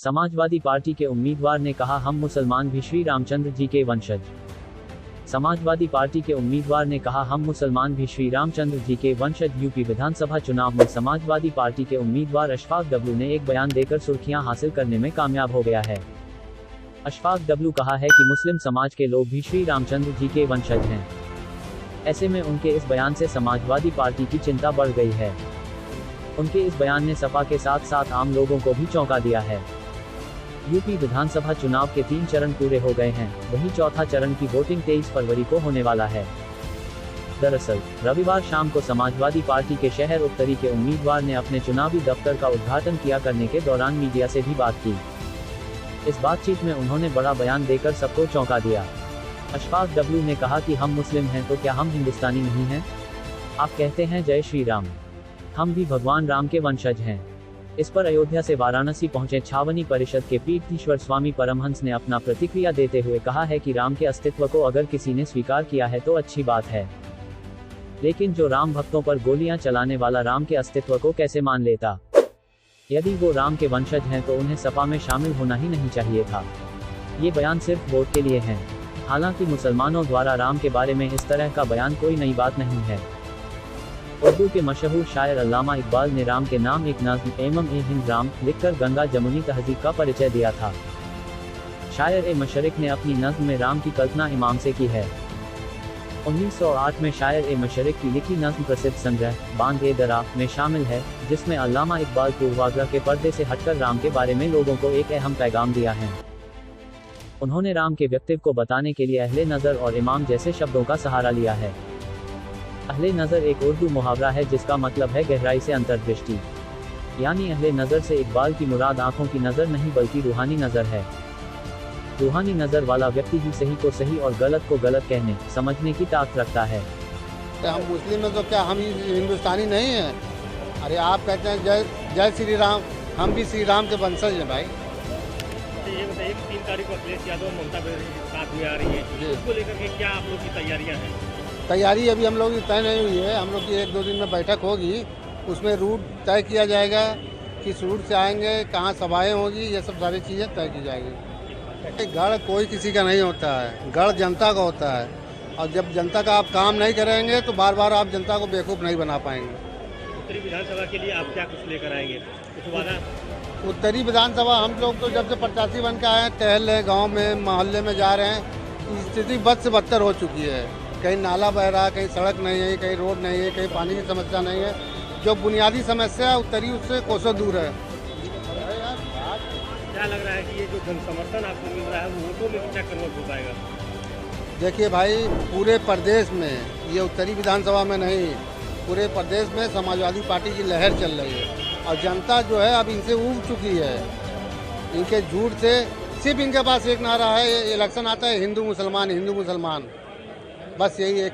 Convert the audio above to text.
Samajwadi party के उम्मीदवार ने कहा हम मुसलमान भी श्री रामचंद्र जी के वंशज। समाजवादी पार्टी के उम्मीदवार ने कहा हम मुसलमान भी श्री रामचंद्र जी के वंशज। यूपी विधानसभा चुनाव में समाजवादी पार्टी के उम्मीदवार अशफाक डब्लू ने एक बयान देकर सुर्खियां हासिल करने में कामयाब हो गया है। अशफाक डब्लू कहा है कि मुस्लिम समाज के लोग भी श्री रामचंद्र जी के वंशज हैं। ऐसे में उनके इस बयान से समाजवादी पार्टी की चिंता बढ़ गई है। उनके इस बयान ने सपा के साथ साथ आम लोगों को भी चौंका दिया है। यूपी विधानसभा चुनाव के 3 चरण पूरे हो गए हैं, वहीं चौथा चरण की वोटिंग 23 फरवरी को होने वाला है। दरअसल रविवार शाम को समाजवादी पार्टी के शहर उत्तरी के उम्मीदवार ने अपने चुनावी दफ्तर का उद्घाटन किया करने के दौरान मीडिया से भी बात की। इस बातचीत में उन्होंने बड़ा बयान देकर सबको चौंका दिया। अशफाक डब्लू ने कहा कि हम मुस्लिम हैं तो क्या हम हिंदुस्तानी नहीं हैं? आप कहते हैं जय श्री राम, हम भी भगवान राम के वंशज हैं। इस पर अयोध्या से वाराणसी पहुंचे छावनी परिषद के पीठधीश्वर स्वामी परमहंस ने अपना प्रतिक्रिया देते हुए कहा है कि राम के अस्तित्व को अगर किसी ने स्वीकार किया है तो अच्छी बात है, लेकिन जो राम भक्तों पर गोलियां चलाने वाला राम के अस्तित्व को कैसे मान लेता? यदि वो राम के वंशज हैं तो उन्हें सपा में शामिल होना ही नहीं चाहिए था। ये बयान सिर्फ वोट के लिए है। हालांकि मुसलमानों द्वारा राम के बारे में इस तरह का बयान कोई नई बात नहीं है। उर्दू के मशहूर शायर अल्लामा इकबाल ने राम के नाम एक नज़्म एमम ए हिंद राम लिखकर गंगा जमुनी तहजीब का परिचय दिया था। शायर ए मशरिक ने अपनी नज़्म में राम की कल्पना इमाम से की है। 1908 में शायर ए मशरिक की लिखी नज़्म प्रसिद्ध संग्रह बांध ए दरा में शामिल है, जिसमें अल्लामा इकबाल पूर्वाग्रह के पर्दे से हटकर राम के बारे में लोगों को एक अहम पैगाम दिया है। उन्होंने राम के व्यक्तित्व को बताने के लिए अहले नज़र और इमाम जैसे शब्दों का सहारा लिया है। अहले नज़र एक उर्दू मुहावरा है जिसका मतलब है गहराई से अंतर्दृष्टि, यानी अहले नज़र से इकबाल की मुराद आंखों की नज़र नहीं बल्कि रूहानी नज़र है। रूहानी नज़र वाला व्यक्ति ही सही को सही और गलत को गलत कहने समझने की ताकत रखता है। हम मुस्लिम हैं तो क्या हम हिंदुस्तानी नहीं हैं? अरे आप कहते हैं जय जय श्री राम, हम भी श्री राम के वंशज हैं भाई। ये बताइए कि 3 तारीख को अखिलेश यादव और ममता बनर्जी साथ में आ रही है, उसको लेकर के क्या आप लोग की तैयारियां हैं? तैयारी अभी हम लोग की तय नहीं हुई है। हम लोग की 1-2 दिन में बैठक होगी, उसमें रूट तय किया जाएगा, किस रूट से आएंगे, कहाँ सभाएं होगी, ये सब सारी चीज़ें तय की जाएगी। गढ़ कोई किसी का नहीं होता है, गढ़ जनता का होता है, और जब जनता का आप काम नहीं करेंगे तो बार बार आप जनता को बेवकूफ़ नहीं बना पाएंगे। उत्तरी विधानसभा के लिए आप क्या कुछ लेकर आएंगे? कुछ वादा? उत्तरी विधानसभा हम लोग तो जब से प्रत्याशी बन के आए हैं, टहल रहे, गाँव में मोहल्ले में जा रहे हैं, स्थिति बद से बदतर हो चुकी है। कहीं नाला बह रहा है, कहीं सड़क नहीं है, कहीं रोड नहीं है, कहीं पानी की समस्या नहीं है। जो बुनियादी समस्या है उत्तरी उससे कोसों दूर है। क्या लग रहा है कि ये जो जन समर्थन आपको मिल रहा है वो वोटों में क्या कन्वर्ट हो पाएगा? देखिए भाई, पूरे प्रदेश में, ये उत्तरी विधानसभा में नहीं, पूरे प्रदेश में समाजवादी पार्टी की लहर चल रही है, और जनता जो है अब इनसे ऊब चुकी है। इनके झूठ से सिर्फ इनके पास एक नारा है, इलेक्शन आता है हिंदू मुसलमान, हिंदू मुसलमान, बस यही एक